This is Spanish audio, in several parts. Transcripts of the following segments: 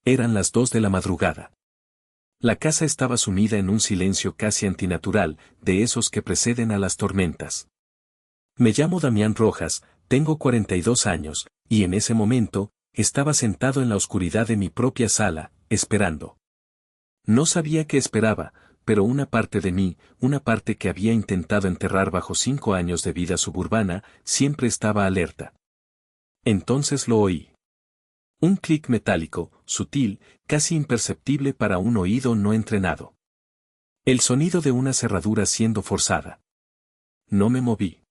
Eran las 2 de la madrugada. La casa estaba sumida en un silencio casi antinatural, de esos que preceden a las tormentas. Me llamo Damián Rojas, tengo 42 años, y en ese momento, estaba sentado en la oscuridad de mi propia sala, esperando. No sabía qué esperaba, pero una parte de mí, una parte que había intentado enterrar bajo 5 años de vida suburbana, siempre estaba alerta. Entonces lo oí. Un clic metálico, sutil, casi imperceptible para un oído no entrenado. El sonido de una cerradura siendo forzada. No me moví.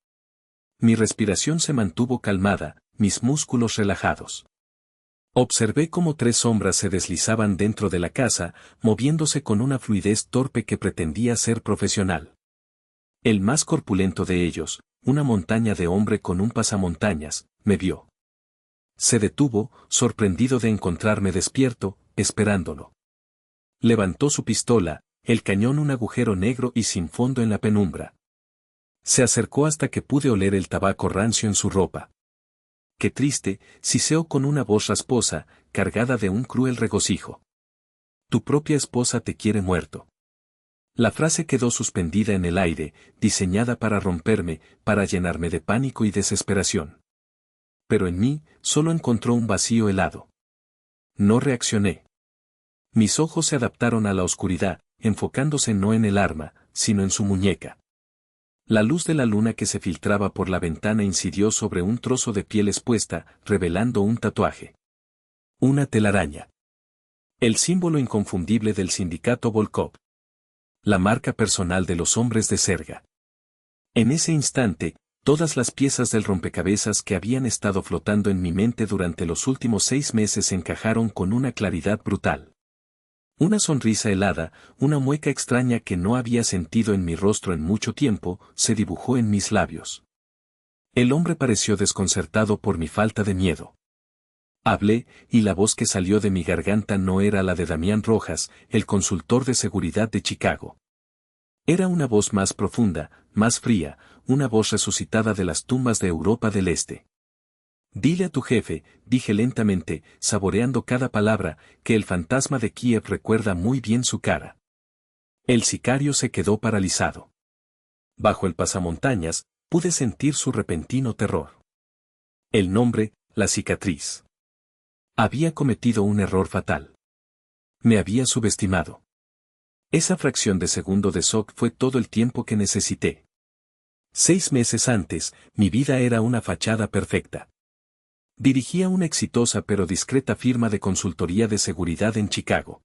Mi respiración se mantuvo calmada, mis músculos relajados. Observé cómo 3 sombras se deslizaban dentro de la casa, moviéndose con una fluidez torpe que pretendía ser profesional. El más corpulento de ellos, una montaña de hombre con un pasamontañas, me vio. Se detuvo, sorprendido de encontrarme despierto, esperándolo. Levantó su pistola, el cañón un agujero negro y sin fondo en la penumbra. Se acercó hasta que pude oler el tabaco rancio en su ropa. Qué triste, siseó con una voz rasposa, cargada de un cruel regocijo. Tu propia esposa te quiere muerto. La frase quedó suspendida en el aire, diseñada para romperme, para llenarme de pánico y desesperación. Pero en mí, solo encontró un vacío helado. No reaccioné. Mis ojos se adaptaron a la oscuridad, enfocándose no en el arma, sino en su muñeca. La luz de la luna que se filtraba por la ventana incidió sobre un trozo de piel expuesta, revelando un tatuaje. Una telaraña. El símbolo inconfundible del sindicato Volkov. La marca personal de los hombres de Serga. En ese instante, todas las piezas del rompecabezas que habían estado flotando en mi mente durante los últimos 6 meses encajaron con una claridad brutal. Una sonrisa helada, una mueca extraña que no había sentido en mi rostro en mucho tiempo, se dibujó en mis labios. El hombre pareció desconcertado por mi falta de miedo. Hablé, y la voz que salió de mi garganta no era la de Damián Rojas, el consultor de seguridad de Chicago. Era una voz más profunda, más fría, una voz resucitada de las tumbas de Europa del Este. Dile a tu jefe, dije lentamente, saboreando cada palabra, que el fantasma de Kiev recuerda muy bien su cara. El sicario se quedó paralizado. Bajo el pasamontañas, pude sentir su repentino terror. El nombre, la cicatriz. Había cometido un error fatal. Me había subestimado. Esa fracción de segundo de shock fue todo el tiempo que necesité. 6 meses antes, mi vida era una fachada perfecta. Dirigía una exitosa pero discreta firma de consultoría de seguridad en Chicago.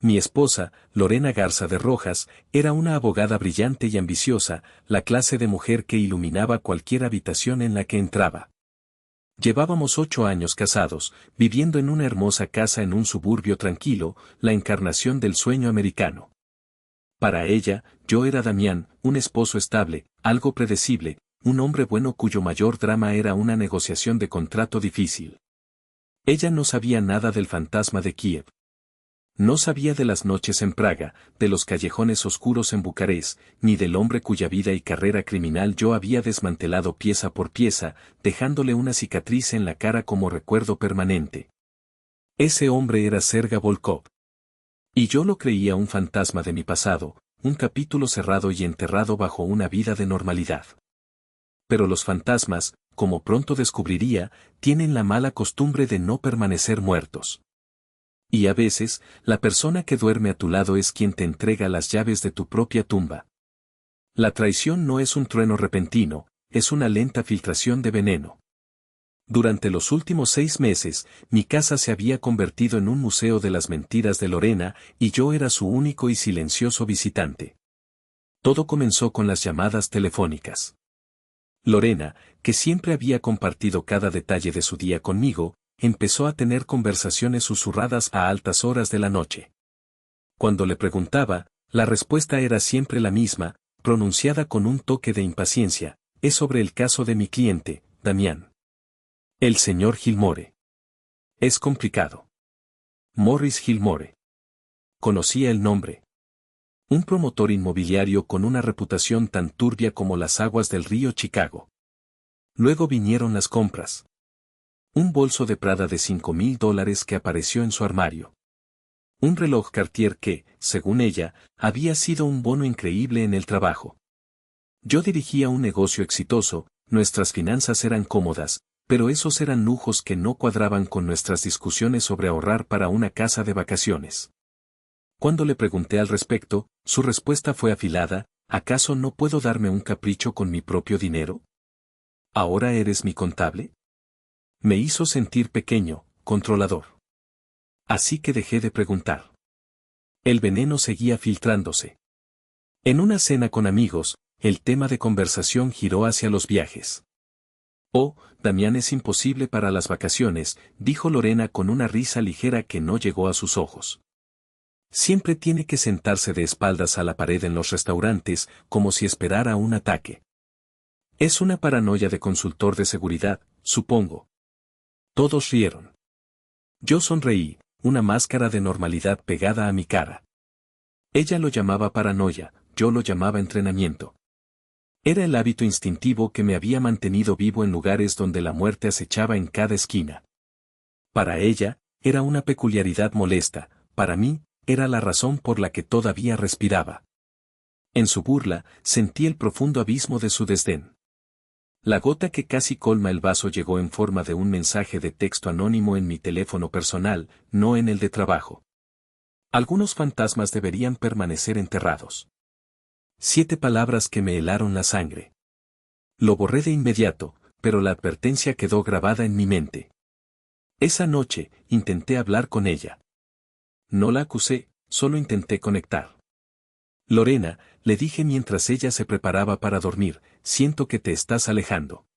Mi esposa, Lorena Garza de Rojas, era una abogada brillante y ambiciosa, la clase de mujer que iluminaba cualquier habitación en la que entraba. Llevábamos 8 años casados, viviendo en una hermosa casa en un suburbio tranquilo, la encarnación del sueño americano. Para ella, yo era Damián, un esposo estable, algo predecible, un hombre bueno cuyo mayor drama era una negociación de contrato difícil. Ella no sabía nada del fantasma de Kiev. No sabía de las noches en Praga, de los callejones oscuros en Bucarest, ni del hombre cuya vida y carrera criminal yo había desmantelado pieza por pieza, dejándole una cicatriz en la cara como recuerdo permanente. Ese hombre era Serga Volkov. Y yo lo creía un fantasma de mi pasado, un capítulo cerrado y enterrado bajo una vida de normalidad. Pero los fantasmas, como pronto descubriría, tienen la mala costumbre de no permanecer muertos. Y a veces, la persona que duerme a tu lado es quien te entrega las llaves de tu propia tumba. La traición no es un trueno repentino, es una lenta filtración de veneno. Durante los últimos 6 meses, mi casa se había convertido en un museo de las mentiras de Lorena, y yo era su único y silencioso visitante. Todo comenzó con las llamadas telefónicas. Lorena, que siempre había compartido cada detalle de su día conmigo, empezó a tener conversaciones susurradas a altas horas de la noche. Cuando le preguntaba, la respuesta era siempre la misma, pronunciada con un toque de impaciencia: es sobre el caso de mi cliente, Damián. El señor Gilmore. Es complicado. Morris Gilmore. Conocía el nombre. Un promotor inmobiliario con una reputación tan turbia como las aguas del río Chicago. Luego vinieron las compras. Un bolso de Prada de $5.000 que apareció en su armario. Un reloj Cartier que, según ella, había sido un bono increíble en el trabajo. Yo dirigía un negocio exitoso, nuestras finanzas eran cómodas, pero esos eran lujos que no cuadraban con nuestras discusiones sobre ahorrar para una casa de vacaciones. Cuando le pregunté al respecto, su respuesta fue afilada: ¿acaso no puedo darme un capricho con mi propio dinero? ¿Ahora eres mi contable? Me hizo sentir pequeño, controlador. Así que dejé de preguntar. El veneno seguía filtrándose. En una cena con amigos, el tema de conversación giró hacia los viajes. Oh, Damián es imposible para las vacaciones, dijo Lorena con una risa ligera que no llegó a sus ojos. Siempre tiene que sentarse de espaldas a la pared en los restaurantes, como si esperara un ataque. Es una paranoia de consultor de seguridad, supongo. Todos rieron. Yo sonreí, una máscara de normalidad pegada a mi cara. Ella lo llamaba paranoia, yo lo llamaba entrenamiento. Era el hábito instintivo que me había mantenido vivo en lugares donde la muerte acechaba en cada esquina. Para ella, era una peculiaridad molesta, para mí, era la razón por la que todavía respiraba. En su burla, sentí el profundo abismo de su desdén. La gota que casi colma el vaso llegó en forma de un mensaje de texto anónimo en mi teléfono personal, no en el de trabajo. Algunos fantasmas deberían permanecer enterrados. 7 palabras que me helaron la sangre. Lo borré de inmediato, pero la advertencia quedó grabada en mi mente. Esa noche, intenté hablar con ella. No la acusé, solo intenté conectar. Lorena, le dije mientras ella se preparaba para dormir, siento que te estás alejando.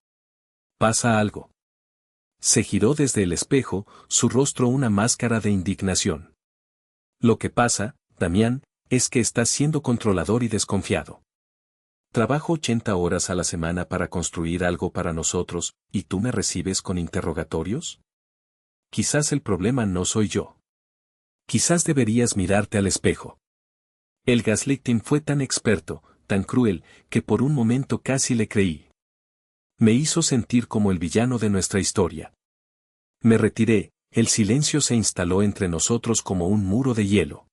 ¿Pasa algo? Se giró desde el espejo, su rostro una máscara de indignación. Lo que pasa, Damián, es que estás siendo controlador y desconfiado. Trabajo 80 horas a la semana para construir algo para nosotros, ¿y tú me recibes con interrogatorios? Quizás el problema no soy yo. Quizás deberías mirarte al espejo. El gaslighting fue tan experto, tan cruel, que por un momento casi le creí. Me hizo sentir como el villano de nuestra historia. Me retiré, el silencio se instaló entre nosotros como un muro de hielo.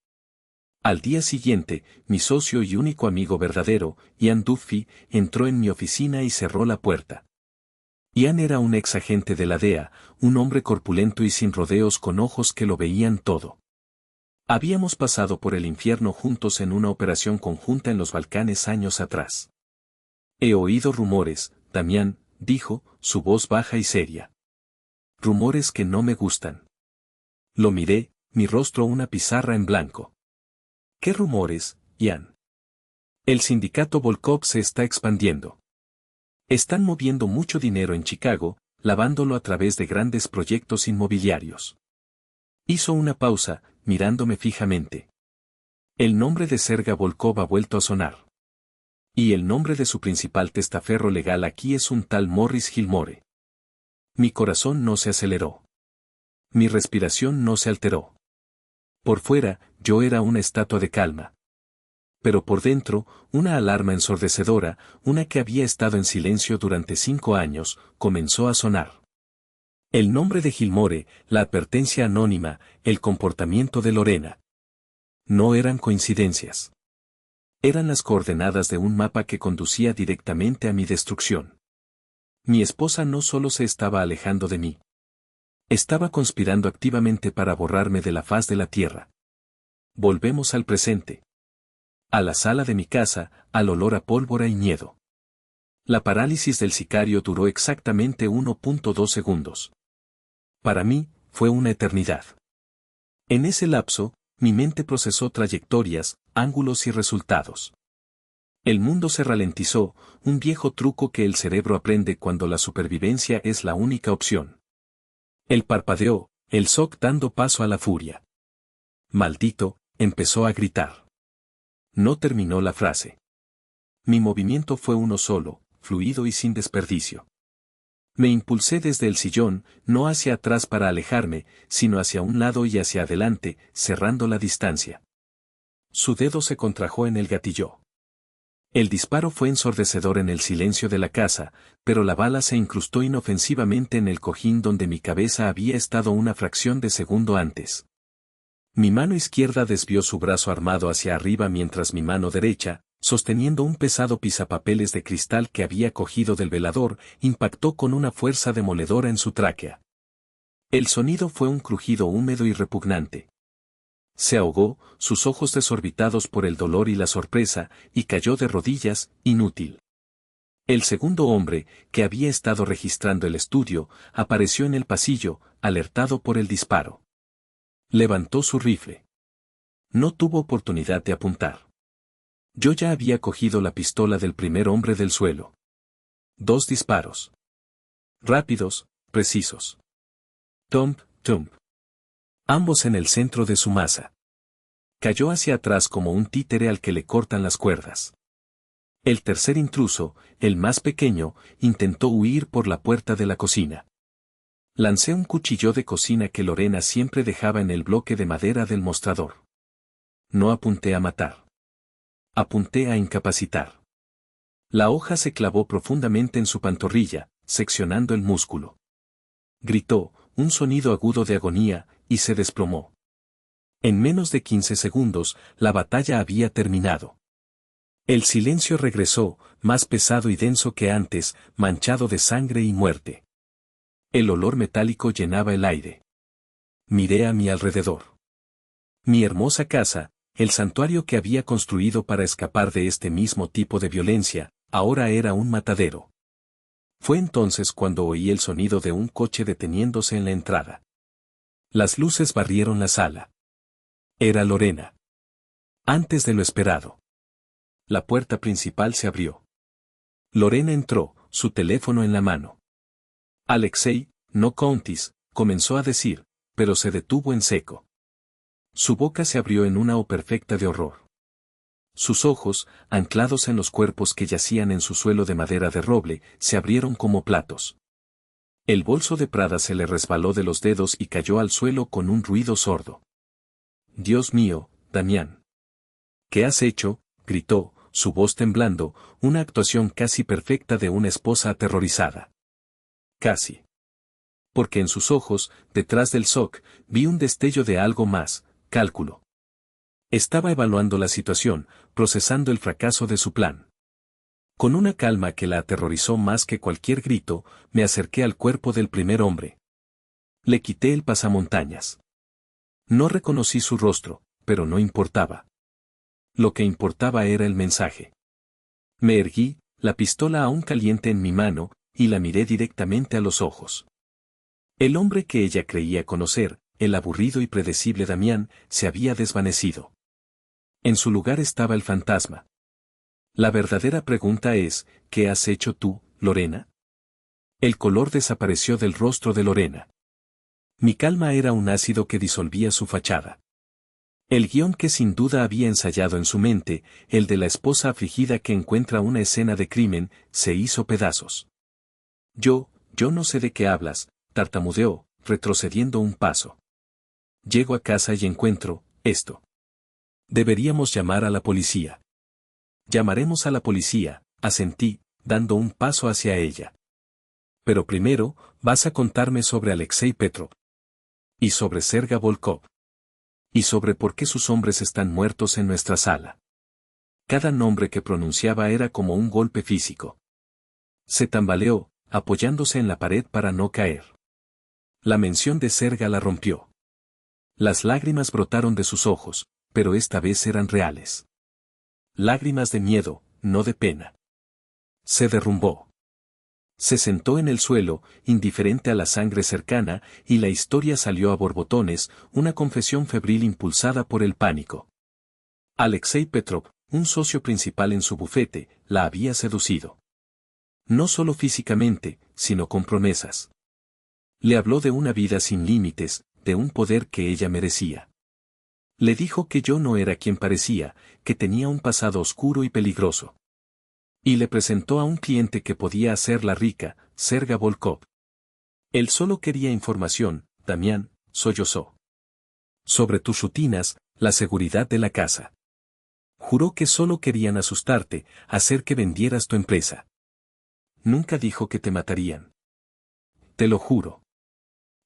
Al día siguiente, mi socio y único amigo verdadero, Ian Duffy, entró en mi oficina y cerró la puerta. Ian era un ex agente de la DEA, un hombre corpulento y sin rodeos con ojos que lo veían todo. Habíamos pasado por el infierno juntos en una operación conjunta en los Balcanes años atrás. He oído rumores, Damián, dijo, su voz baja y seria. Rumores que no me gustan. Lo miré, mi rostro una pizarra en blanco. ¿Qué rumores, Ian? El sindicato Volkov se está expandiendo. Están moviendo mucho dinero en Chicago, lavándolo a través de grandes proyectos inmobiliarios. Hizo una pausa, mirándome fijamente. El nombre de Serga Volkov ha vuelto a sonar. Y el nombre de su principal testaferro legal aquí es un tal Morris Gilmore. Mi corazón no se aceleró. Mi respiración no se alteró. Por fuera, yo era una estatua de calma. Pero por dentro, una alarma ensordecedora, una que había estado en silencio durante 5 años, comenzó a sonar. El nombre de Gilmore, la advertencia anónima, el comportamiento de Lorena. No eran coincidencias. Eran las coordenadas de un mapa que conducía directamente a mi destrucción. Mi esposa no solo se estaba alejando de mí. Estaba conspirando activamente para borrarme de la faz de la tierra. Volvemos al presente. A la sala de mi casa, al olor a pólvora y miedo. La parálisis del sicario duró exactamente 1.2 segundos. Para mí, fue una eternidad. En ese lapso, mi mente procesó trayectorias, ángulos y resultados. El mundo se ralentizó, un viejo truco que el cerebro aprende cuando la supervivencia es la única opción. Él parpadeó, el shock dando paso a la furia. Maldito, empezó a gritar. No terminó la frase. Mi movimiento fue uno solo, fluido y sin desperdicio. Me impulsé desde el sillón, no hacia atrás para alejarme, sino hacia un lado y hacia adelante, cerrando la distancia. Su dedo se contrajo en el gatillo. El disparo fue ensordecedor en el silencio de la casa, pero la bala se incrustó inofensivamente en el cojín donde mi cabeza había estado una fracción de segundo antes. Mi mano izquierda desvió su brazo armado hacia arriba mientras mi mano derecha, sosteniendo un pesado pisapapeles de cristal que había cogido del velador, impactó con una fuerza demoledora en su tráquea. El sonido fue un crujido húmedo y repugnante. Se ahogó, sus ojos desorbitados por el dolor y la sorpresa, y cayó de rodillas, inútil. El segundo hombre, que había estado registrando el estudio, apareció en el pasillo, alertado por el disparo. Levantó su rifle. No tuvo oportunidad de apuntar. Yo ya había cogido la pistola del primer hombre del suelo. 2 disparos. Rápidos, precisos. Tump, tump. Ambos en el centro de su masa. Cayó hacia atrás como un títere al que le cortan las cuerdas. El tercer intruso, el más pequeño, intentó huir por la puerta de la cocina. Lancé un cuchillo de cocina que Lorena siempre dejaba en el bloque de madera del mostrador. No apunté a matar. Apunté a incapacitar. La hoja se clavó profundamente en su pantorrilla, seccionando el músculo. Gritó, un sonido agudo de agonía, y se desplomó. En menos de 15 segundos, la batalla había terminado. El silencio regresó, más pesado y denso que antes, manchado de sangre y muerte. El olor metálico llenaba el aire. Miré a mi alrededor. Mi hermosa casa, el santuario que había construido para escapar de este mismo tipo de violencia, ahora era un matadero. Fue entonces cuando oí el sonido de un coche deteniéndose en la entrada. Las luces barrieron la sala. Era Lorena. Antes de lo esperado. La puerta principal se abrió. Lorena entró, su teléfono en la mano. Alexei, no countis, comenzó a decir, pero se detuvo en seco. Su boca se abrió en una O perfecta de horror. Sus ojos, anclados en los cuerpos que yacían en su suelo de madera de roble, se abrieron como platos. El bolso de Prada se le resbaló de los dedos y cayó al suelo con un ruido sordo. Dios mío, Damián. ¿Qué has hecho? Gritó, su voz temblando, una actuación casi perfecta de una esposa aterrorizada. Casi. Porque en sus ojos, detrás del SOC, vi un destello de algo más, cálculo. Estaba evaluando la situación, procesando el fracaso de su plan. Con una calma que la aterrorizó más que cualquier grito, me acerqué al cuerpo del primer hombre. Le quité el pasamontañas. No reconocí su rostro, pero no importaba. Lo que importaba era el mensaje. Me erguí, la pistola aún caliente en mi mano, y la miré directamente a los ojos. El hombre que ella creía conocer, el aburrido y predecible Damián, se había desvanecido. En su lugar estaba el fantasma. La verdadera pregunta es, ¿qué has hecho tú, Lorena? El color desapareció del rostro de Lorena. Mi calma era un ácido que disolvía su fachada. El guión que sin duda había ensayado en su mente, el de la esposa afligida que encuentra una escena de crimen, se hizo pedazos. Yo no sé de qué hablas, tartamudeó, retrocediendo un paso. Llego a casa y encuentro, esto. Deberíamos llamar a la policía. Llamaremos a la policía, asentí, dando un paso hacia ella. Pero primero, vas a contarme sobre Alexei Petrov. Y sobre Serga Volkov. Y sobre por qué sus hombres están muertos en nuestra sala. Cada nombre que pronunciaba era como un golpe físico. Se tambaleó, apoyándose en la pared para no caer. La mención de Serga la rompió. Las lágrimas brotaron de sus ojos, pero esta vez eran reales. Lágrimas de miedo, no de pena. Se derrumbó. Se sentó en el suelo, indiferente a la sangre cercana, y la historia salió a borbotones, una confesión febril impulsada por el pánico. Alexei Petrov, un socio principal en su bufete, la había seducido. No solo físicamente, sino con promesas. Le habló de una vida sin límites, de un poder que ella merecía. Le dijo que yo no era quien parecía, que tenía un pasado oscuro y peligroso. Y le presentó a un cliente que podía hacerla rica, Serga Volkov. Él solo quería información, Damián, sollozó. Sobre tus rutinas, la seguridad de la casa. Juró que solo querían asustarte, hacer que vendieras tu empresa. Nunca dijo que te matarían. Te lo juro.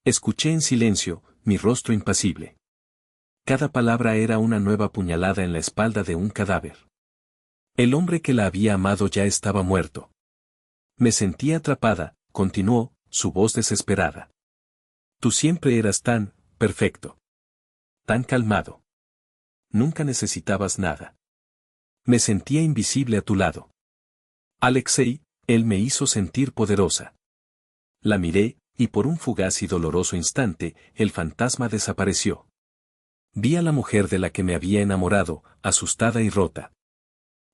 Escuché en silencio, mi rostro impasible. Cada palabra era una nueva puñalada en la espalda de un cadáver. El hombre que la había amado ya estaba muerto. Me sentí atrapada, continuó, su voz desesperada. Tú siempre eras tan perfecto. Tan calmado. Nunca necesitabas nada. Me sentía invisible a tu lado. Alexei, él me hizo sentir poderosa. La miré, y por un fugaz y doloroso instante, el fantasma desapareció. Vi a la mujer de la que me había enamorado, asustada y rota.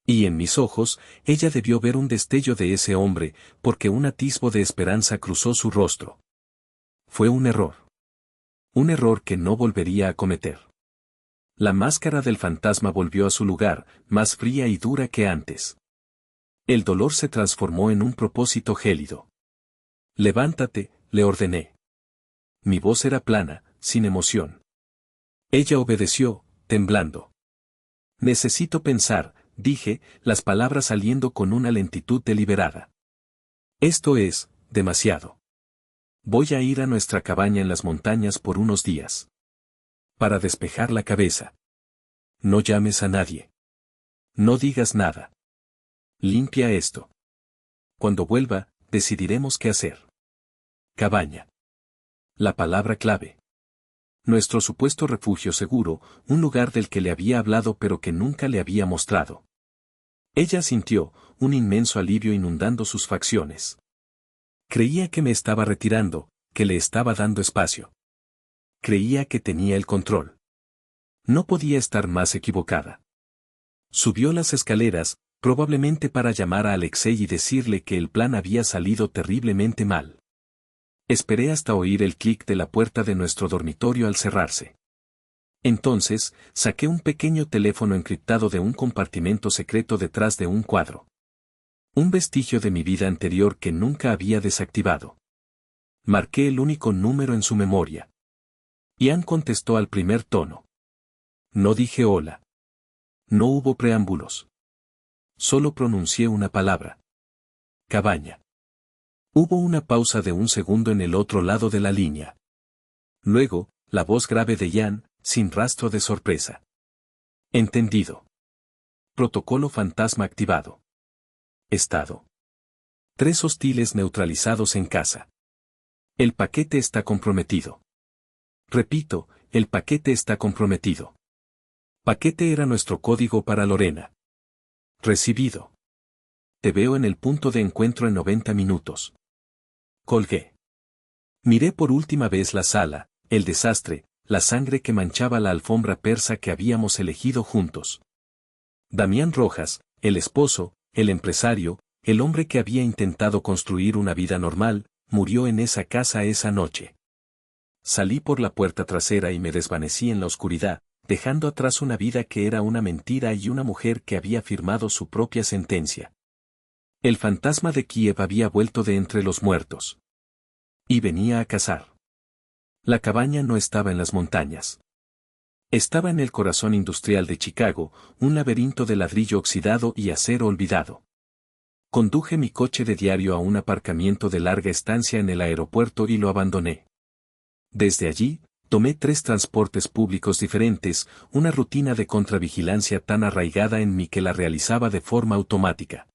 Y en mis ojos, ella debió ver un destello de ese hombre, porque un atisbo de esperanza cruzó su rostro. Fue un error. Un error que no volvería a cometer. La máscara del fantasma volvió a su lugar, más fría y dura que antes. El dolor se transformó en un propósito gélido. Levántate, le ordené. Mi voz era plana, sin emoción. Ella obedeció, temblando. Necesito pensar, dije, las palabras saliendo con una lentitud deliberada. Esto es, demasiado. Voy a ir a nuestra cabaña en las montañas por unos días. Para despejar la cabeza. No llames a nadie. No digas nada. Limpia esto. Cuando vuelva, decidiremos qué hacer. Cabaña. La palabra clave. Nuestro supuesto refugio seguro, un lugar del que le había hablado pero que nunca le había mostrado. Ella sintió, un inmenso alivio inundando sus facciones. Creía que me estaba retirando, que le estaba dando espacio. Creía que tenía el control. No podía estar más equivocada. Subió las escaleras, probablemente para llamar a Alexei y decirle que el plan había salido terriblemente mal. Esperé hasta oír el clic de la puerta de nuestro dormitorio al cerrarse. Entonces, saqué un pequeño teléfono encriptado de un compartimento secreto detrás de un cuadro. Un vestigio de mi vida anterior que nunca había desactivado. Marqué el único número en su memoria. Ian contestó al primer tono. No dije hola. No hubo preámbulos. Solo pronuncié una palabra. Cabaña. Hubo una pausa de un segundo en el otro lado de la línea. Luego, la voz grave de Ian, sin rastro de sorpresa. Entendido. Protocolo fantasma activado. Estado. 3 hostiles neutralizados en casa. El paquete está comprometido. Repito, el paquete está comprometido. Paquete era nuestro código para Lorena. Recibido. Te veo en el punto de encuentro en 90 minutos. Colgué. Miré por última vez la sala, el desastre, la sangre que manchaba la alfombra persa que habíamos elegido juntos. Damián Rojas, el esposo, el empresario, el hombre que había intentado construir una vida normal, murió en esa casa esa noche. Salí por la puerta trasera y me desvanecí en la oscuridad, dejando atrás una vida que era una mentira y una mujer que había firmado su propia sentencia. El fantasma de Kiev había vuelto de entre los muertos. Y venía a cazar. La cabaña no estaba en las montañas. Estaba en el corazón industrial de Chicago, un laberinto de ladrillo oxidado y acero olvidado. Conduje mi coche de diario a un aparcamiento de larga estancia en el aeropuerto y lo abandoné. Desde allí, tomé 3 transportes públicos diferentes, una rutina de contravigilancia tan arraigada en mí que la realizaba de forma automática.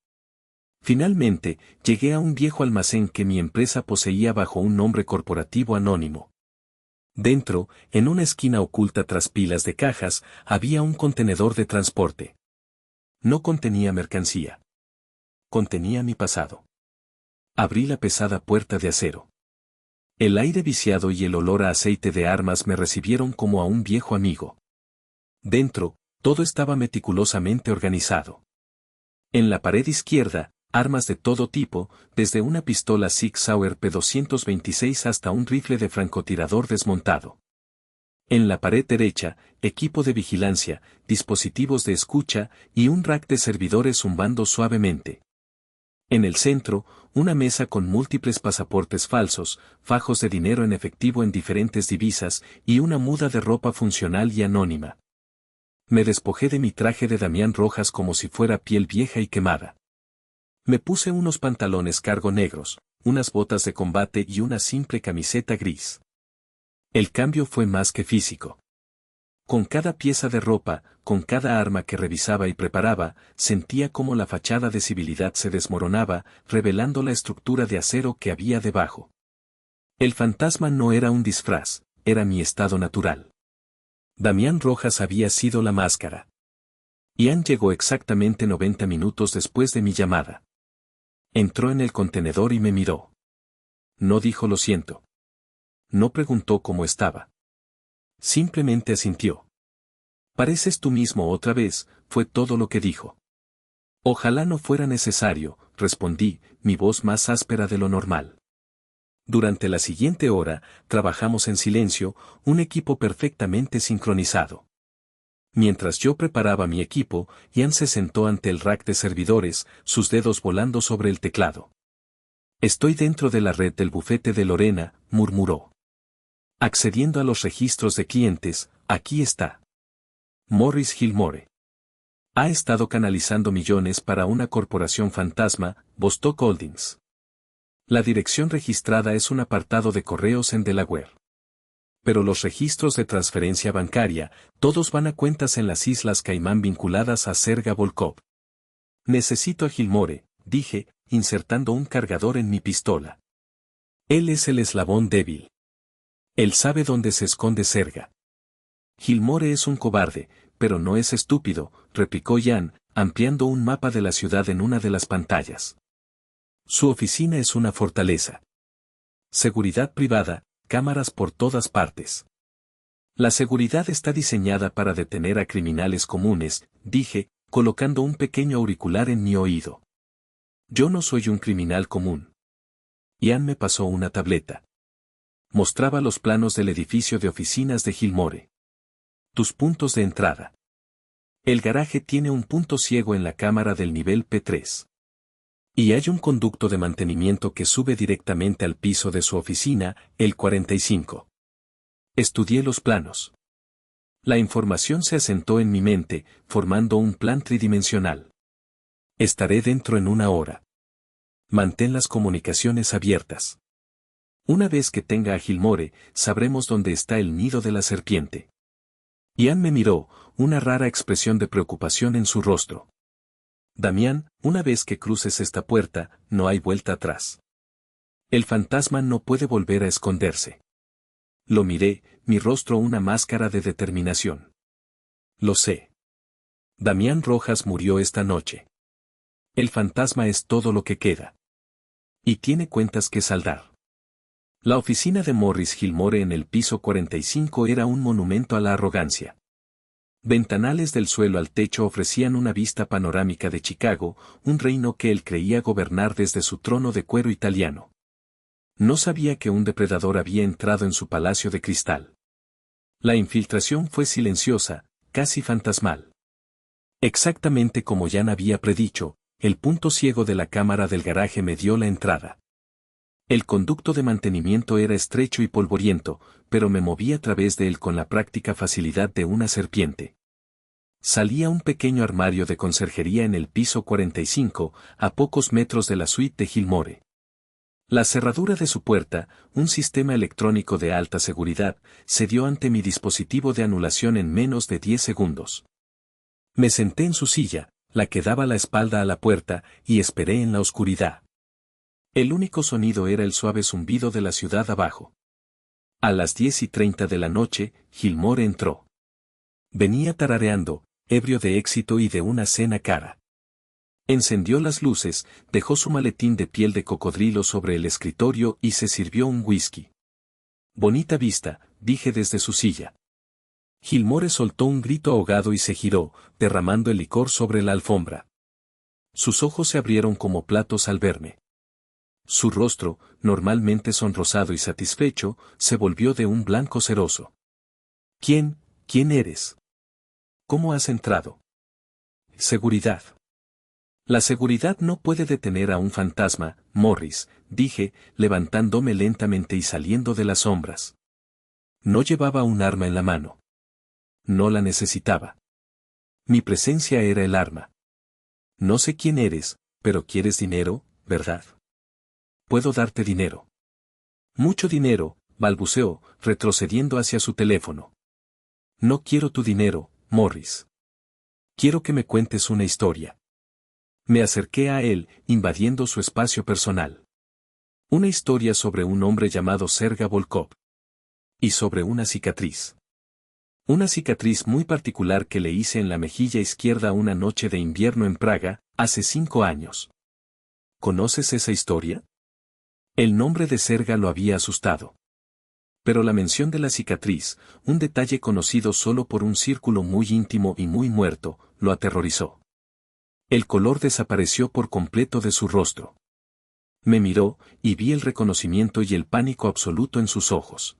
Finalmente, llegué a un viejo almacén que mi empresa poseía bajo un nombre corporativo anónimo. Dentro, en una esquina oculta tras pilas de cajas, había un contenedor de transporte. No contenía mercancía. Contenía mi pasado. Abrí la pesada puerta de acero. El aire viciado y el olor a aceite de armas me recibieron como a un viejo amigo. Dentro, todo estaba meticulosamente organizado. En la pared izquierda, armas de todo tipo, desde una pistola Sig Sauer P226 hasta un rifle de francotirador desmontado. En la pared derecha, equipo de vigilancia, dispositivos de escucha y un rack de servidores zumbando suavemente. En el centro, una mesa con múltiples pasaportes falsos, fajos de dinero en efectivo en diferentes divisas y una muda de ropa funcional y anónima. Me despojé de mi traje de Damián Rojas como si fuera piel vieja y quemada. Me puse unos pantalones cargo negros, unas botas de combate y una simple camiseta gris. El cambio fue más que físico. Con cada pieza de ropa, con cada arma que revisaba y preparaba, sentía como la fachada de civilidad se desmoronaba, revelando la estructura de acero que había debajo. El fantasma no era un disfraz, era mi estado natural. Damián Rojas había sido la máscara. Ian llegó exactamente 90 minutos después de mi llamada. Entró en el contenedor y me miró. No dijo lo siento. No preguntó cómo estaba. Simplemente asintió. Pareces tú mismo otra vez, fue todo lo que dijo. Ojalá no fuera necesario, respondí, mi voz más áspera de lo normal. Durante la siguiente hora, trabajamos en silencio, un equipo perfectamente sincronizado. Mientras yo preparaba mi equipo, Ian se sentó ante el rack de servidores, sus dedos volando sobre el teclado. Estoy dentro de la red del bufete de Lorena, murmuró. Accediendo a los registros de clientes, aquí está. Morris Gilmore. Ha estado canalizando millones para una corporación fantasma, Bostock Holdings. La dirección registrada es un apartado de correos en Delaware. Pero los registros de transferencia bancaria, todos van a cuentas en las Islas Caimán vinculadas a Serga Volkov. Necesito a Gilmore, dije, insertando un cargador en mi pistola. Él es el eslabón débil. Él sabe dónde se esconde Serga. Gilmore es un cobarde, pero no es estúpido, replicó Ian, ampliando un mapa de la ciudad en una de las pantallas. Su oficina es una fortaleza. Seguridad privada, cámaras por todas partes. La seguridad está diseñada para detener a criminales comunes, dije, colocando un pequeño auricular en mi oído. Yo no soy un criminal común. Ian me pasó una tableta. Mostraba los planos del edificio de oficinas de Gilmore. Tus puntos de entrada. El garaje tiene un punto ciego en la cámara del nivel P3. Y hay un conducto de mantenimiento que sube directamente al piso de su oficina, el 45. Estudié los planos. La información se asentó en mi mente, formando un plan tridimensional. Estaré dentro en una hora. Mantén las comunicaciones abiertas. Una vez que tenga a Gilmore, sabremos dónde está el nido de la serpiente. Ian me miró, una rara expresión de preocupación en su rostro. Damián, una vez que cruces esta puerta, no hay vuelta atrás. El fantasma no puede volver a esconderse. Lo miré, mi rostro una máscara de determinación. Lo sé. Damián Rojas murió esta noche. El fantasma es todo lo que queda. Y tiene cuentas que saldar. La oficina de Morris Gilmore en el piso 45 era un monumento a la arrogancia. Ventanales del suelo al techo ofrecían una vista panorámica de Chicago, un reino que él creía gobernar desde su trono de cuero italiano. No sabía que un depredador había entrado en su palacio de cristal. La infiltración fue silenciosa, casi fantasmal. Exactamente como Jan había predicho, el punto ciego de la cámara del garaje me dio la entrada. El conducto de mantenimiento era estrecho y polvoriento, pero me moví a través de él con la práctica facilidad de una serpiente. Salía un pequeño armario de conserjería en el piso 45, a pocos metros de la suite de Gilmore. La cerradura de su puerta, un sistema electrónico de alta seguridad, se dio ante mi dispositivo de anulación en menos de 10 segundos. Me senté en su silla, la que daba la espalda a la puerta, y esperé en la oscuridad. El único sonido era el suave zumbido de la ciudad abajo. A las 10:30 de la noche, Gilmore entró. Venía tarareando, ebrio de éxito y de una cena cara. Encendió las luces, dejó su maletín de piel de cocodrilo sobre el escritorio y se sirvió un whisky. Bonita vista, dije desde su silla. Gilmore soltó un grito ahogado y se giró, derramando el licor sobre la alfombra. Sus ojos se abrieron como platos al verme. Su rostro, normalmente sonrosado y satisfecho, se volvió de un blanco ceroso. ¿Quién eres? ¿Cómo has entrado? Seguridad. La seguridad no puede detener a un fantasma, Morris, dije, levantándome lentamente y saliendo de las sombras. No llevaba un arma en la mano. No la necesitaba. Mi presencia era el arma. No sé quién eres, pero quieres dinero, ¿verdad? Puedo darte dinero. Mucho dinero, balbuceó, retrocediendo hacia su teléfono. No quiero tu dinero, Morris. Quiero que me cuentes una historia. Me acerqué a él, invadiendo su espacio personal. Una historia sobre un hombre llamado Serga Volkov. Y sobre una cicatriz. Una cicatriz muy particular que le hice en la mejilla izquierda una noche de invierno en Praga, hace 5 años. ¿Conoces esa historia? El nombre de Serga lo había asustado. Pero la mención de la cicatriz, un detalle conocido solo por un círculo muy íntimo y muy muerto, lo aterrorizó. El color desapareció por completo de su rostro. Me miró, y vi el reconocimiento y el pánico absoluto en sus ojos.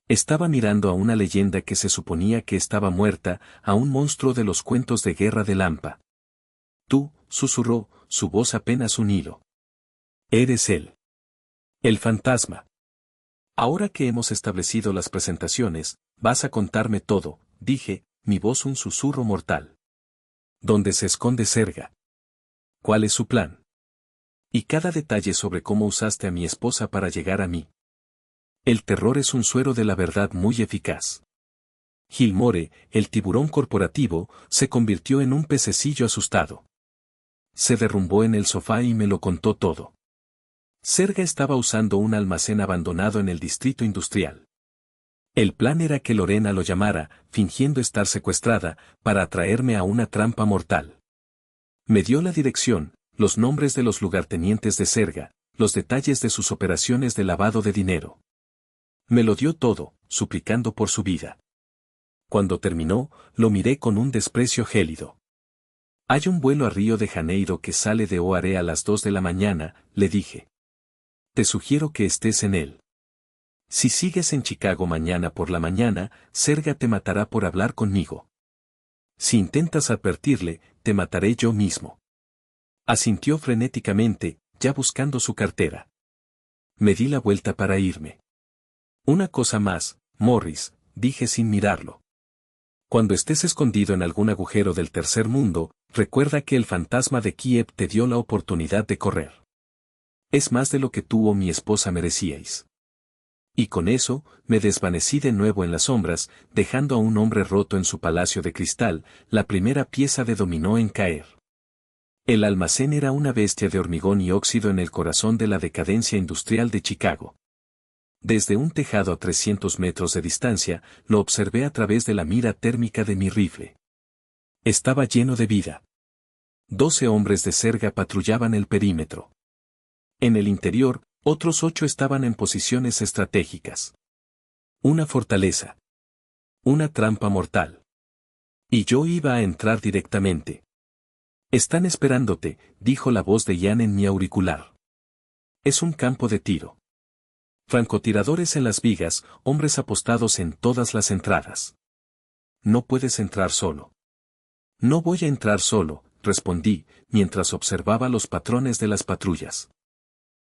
Estaba mirando a una leyenda que se suponía que estaba muerta, a un monstruo de los cuentos de guerra de Lampa. Tú, susurró, su voz apenas un hilo. Eres él. El fantasma. Ahora que hemos establecido las presentaciones, vas a contarme todo, dije, mi voz un susurro mortal. ¿Dónde se esconde Serga? ¿Cuál es su plan? Y cada detalle sobre cómo usaste a mi esposa para llegar a mí. El terror es un suero de la verdad muy eficaz. Gilmore, el tiburón corporativo, se convirtió en un pececillo asustado. Se derrumbó en el sofá y me lo contó todo. Serga estaba usando un almacén abandonado en el distrito industrial. El plan era que Lorena lo llamara, fingiendo estar secuestrada, para atraerme a una trampa mortal. Me dio la dirección, los nombres de los lugartenientes de Serga, los detalles de sus operaciones de lavado de dinero. Me lo dio todo, suplicando por su vida. Cuando terminó, lo miré con un desprecio gélido. Hay un vuelo a Río de Janeiro que sale de Oare a las 2 de la mañana, le dije. Te sugiero que estés en él. Si sigues en Chicago mañana por la mañana, Serga te matará por hablar conmigo. Si intentas advertirle, te mataré yo mismo. Asintió frenéticamente, ya buscando su cartera. Me di la vuelta para irme. Una cosa más, Morris, dije sin mirarlo. Cuando estés escondido en algún agujero del tercer mundo, recuerda que el fantasma de Kiev te dio la oportunidad de correr. Es más de lo que tú o mi esposa merecíais. Y con eso, me desvanecí de nuevo en las sombras, dejando a un hombre roto en su palacio de cristal, la primera pieza de dominó en caer. El almacén era una bestia de hormigón y óxido en el corazón de la decadencia industrial de Chicago. Desde un tejado a 300 metros de distancia, lo observé a través de la mira térmica de mi rifle. Estaba lleno de vida. 12 hombres de Serga patrullaban el perímetro. En el interior, otros 8 estaban en posiciones estratégicas. Una fortaleza. Una trampa mortal. Y yo iba a entrar directamente. Están esperándote, dijo la voz de Ian en mi auricular. Es un campo de tiro. Francotiradores en las vigas, hombres apostados en todas las entradas. No puedes entrar solo. No voy a entrar solo, respondí, mientras observaba los patrones de las patrullas.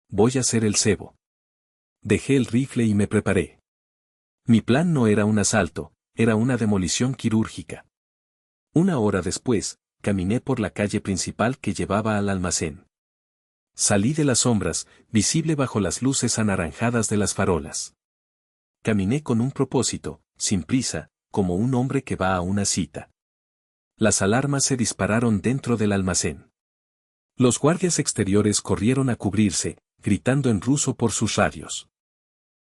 Voy a ser el cebo. Dejé el rifle y me preparé. Mi plan no era un asalto, era una demolición quirúrgica. 1 hora después, caminé por la calle principal que llevaba al almacén. Salí de las sombras, visible bajo las luces anaranjadas de las farolas. Caminé con un propósito, sin prisa, como un hombre que va a una cita. Las alarmas se dispararon dentro del almacén. Los guardias exteriores corrieron a cubrirse, gritando en ruso por sus radios.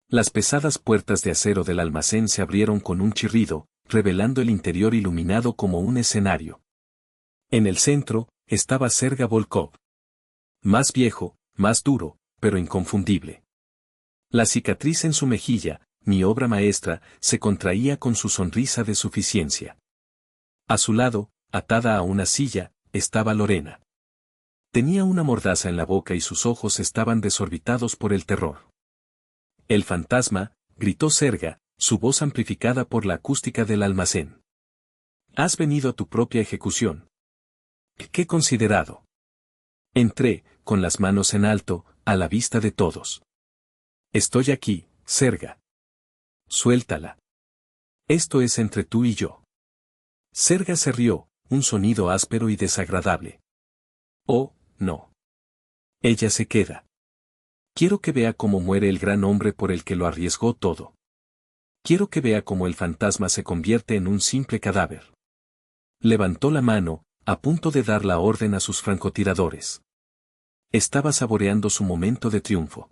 Las pesadas puertas de acero del almacén se abrieron con un chirrido, revelando el interior iluminado como un escenario. En el centro, estaba Serga Volkov. Más viejo, más duro, pero inconfundible. La cicatriz en su mejilla, mi obra maestra, se contraía con su sonrisa de suficiencia. A su lado, atada a una silla, estaba Lorena. Tenía una mordaza en la boca y sus ojos estaban desorbitados por el terror. El fantasma, gritó Serga, su voz amplificada por la acústica del almacén. Has venido a tu propia ejecución. ¡Qué considerado! Entré, con las manos en alto, a la vista de todos. Estoy aquí, Serga. Suéltala. Esto es entre tú y yo. Serga se rió, un sonido áspero y desagradable. Oh, no. Ella se queda. Quiero que vea cómo muere el gran hombre por el que lo arriesgó todo. Quiero que vea cómo el fantasma se convierte en un simple cadáver. Levantó la mano, a punto de dar la orden a sus francotiradores. Estaba saboreando su momento de triunfo.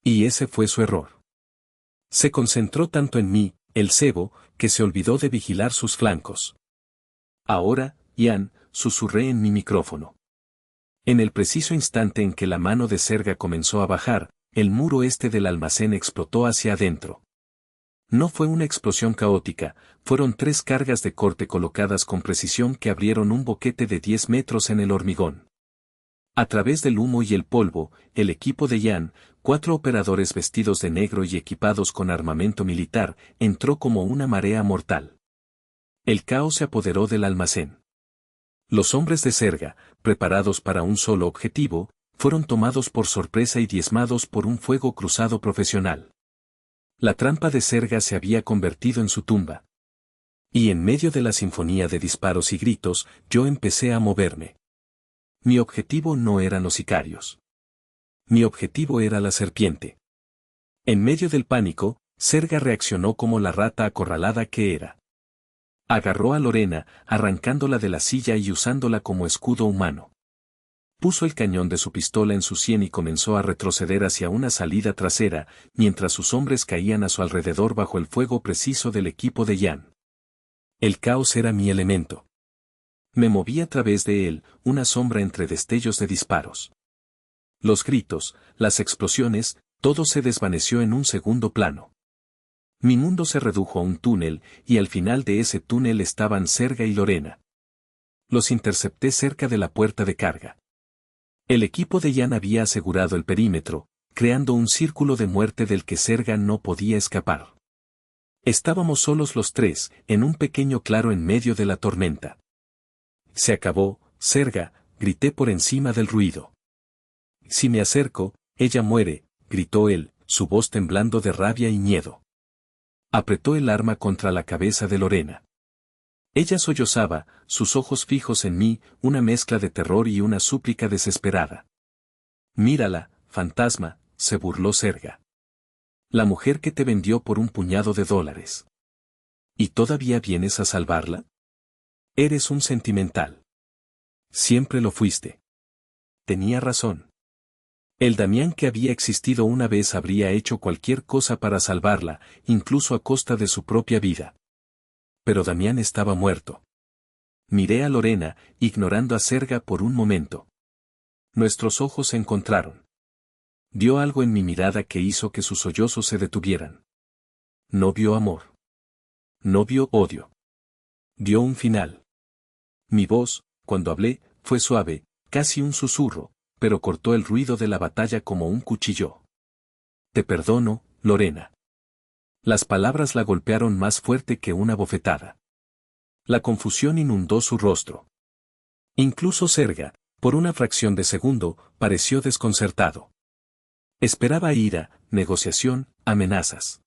Y ese fue su error. Se concentró tanto en mí, el cebo, que se olvidó de vigilar sus flancos. Ahora, Ian, susurré en mi micrófono. En el preciso instante en que la mano de Serga comenzó a bajar, el muro este del almacén explotó hacia adentro. No fue una explosión caótica, fueron 3 cargas de corte colocadas con precisión que abrieron un boquete de 10 metros en el hormigón. A través del humo y el polvo, el equipo de Ian, 4 operadores vestidos de negro y equipados con armamento militar, entró como una marea mortal. El caos se apoderó del almacén. Los hombres de Serga, preparados para un solo objetivo, fueron tomados por sorpresa y diezmados por un fuego cruzado profesional. La trampa de Serga se había convertido en su tumba. Y en medio de la sinfonía de disparos y gritos, yo empecé a moverme. Mi objetivo no eran los sicarios. Mi objetivo era la serpiente. En medio del pánico, Serga reaccionó como la rata acorralada que era. Agarró a Lorena, arrancándola de la silla y usándola como escudo humano. Puso el cañón de su pistola en su sien y comenzó a retroceder hacia una salida trasera, mientras sus hombres caían a su alrededor bajo el fuego preciso del equipo de Ian. El caos era mi elemento. Me moví a través de él, una sombra entre destellos de disparos. Los gritos, las explosiones, todo se desvaneció en un segundo plano. Mi mundo se redujo a un túnel, y al final de ese túnel estaban Serga y Lorena. Los intercepté cerca de la puerta de carga. El equipo de Ian había asegurado el perímetro, creando un círculo de muerte del que Serga no podía escapar. Estábamos solos los 3, en un pequeño claro en medio de la tormenta. Se acabó, Serga, grité por encima del ruido. Si me acerco, ella muere, gritó él, su voz temblando de rabia y miedo. Apretó el arma contra la cabeza de Lorena. Ella sollozaba, sus ojos fijos en mí, una mezcla de terror y una súplica desesperada. Mírala, fantasma, se burló Serga. La mujer que te vendió por un puñado de $. ¿Y todavía vienes a salvarla? Eres un sentimental. Siempre lo fuiste. Tenía razón. El Damián que había existido una vez habría hecho cualquier cosa para salvarla, incluso a costa de su propia vida. Pero Damián estaba muerto. Miré a Lorena, ignorando a Serga por un momento. Nuestros ojos se encontraron. Vio algo en mi mirada que hizo que sus sollozos se detuvieran. No vio amor. No vio odio. Vio un final. Mi voz, cuando hablé, fue suave, casi un susurro, pero cortó el ruido de la batalla como un cuchillo. Te perdono, Lorena. Las palabras la golpearon más fuerte que una bofetada. La confusión inundó su rostro. Incluso Serga, por una fracción de segundo, pareció desconcertado. Esperaba ira, negociación, amenazas.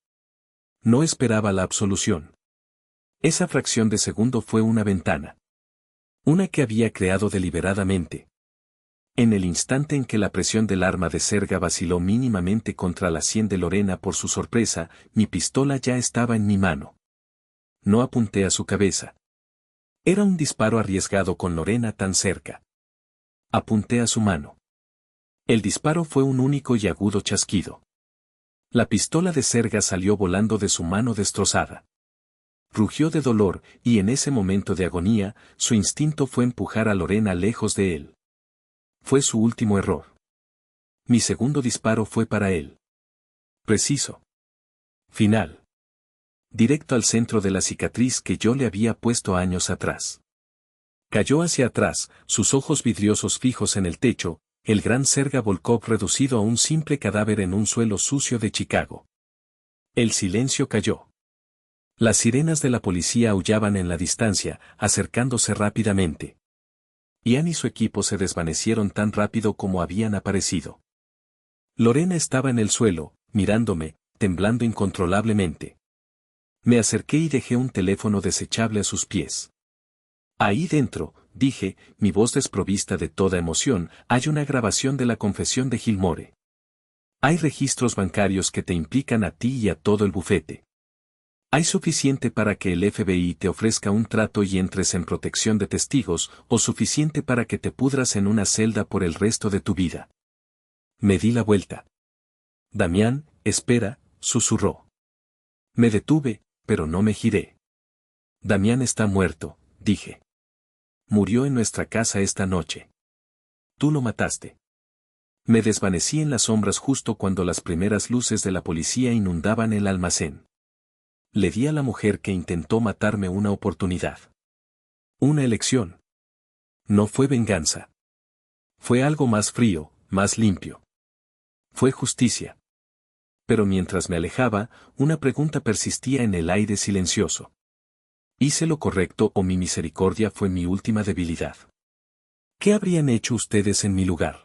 No esperaba la absolución. Esa fracción de segundo fue una ventana. Una que había creado deliberadamente. En el instante en que la presión del arma de Serga vaciló mínimamente contra la sien de Lorena por su sorpresa, mi pistola ya estaba en mi mano. No apunté a su cabeza. Era un disparo arriesgado con Lorena tan cerca. Apunté a su mano. El disparo fue un único y agudo chasquido. La pistola de Serga salió volando de su mano destrozada. Rugió de dolor, y en ese momento de agonía, su instinto fue empujar a Lorena lejos de él. Fue su último error. Mi segundo disparo fue para él. Preciso. Final. Directo al centro de la cicatriz que yo le había puesto años atrás. Cayó hacia atrás, sus ojos vidriosos fijos en el techo, el gran Serga Volkov reducido a un simple cadáver en un suelo sucio de Chicago. El silencio cayó. Las sirenas de la policía aullaban en la distancia, acercándose rápidamente. Ian y su equipo se desvanecieron tan rápido como habían aparecido. Lorena estaba en el suelo, mirándome, temblando incontrolablemente. Me acerqué y dejé un teléfono desechable a sus pies. Ahí dentro, dije, mi voz desprovista de toda emoción, hay una grabación de la confesión de Gilmore. Hay registros bancarios que te implican a ti y a todo el bufete. ¿Hay suficiente para que el FBI te ofrezca un trato y entres en protección de testigos, o suficiente para que te pudras en una celda por el resto de tu vida? Me di la vuelta. Damián, espera, susurró. Me detuve, pero no me giré. Damián está muerto, dije. Murió en nuestra casa esta noche. Tú lo mataste. Me desvanecí en las sombras justo cuando las primeras luces de la policía inundaban el almacén. Le di a la mujer que intentó matarme una oportunidad. Una elección. No fue venganza. Fue algo más frío, más limpio. Fue justicia. Pero mientras me alejaba, una pregunta persistía en el aire silencioso. ¿Hice lo correcto o mi misericordia fue mi última debilidad? ¿Qué habrían hecho ustedes en mi lugar?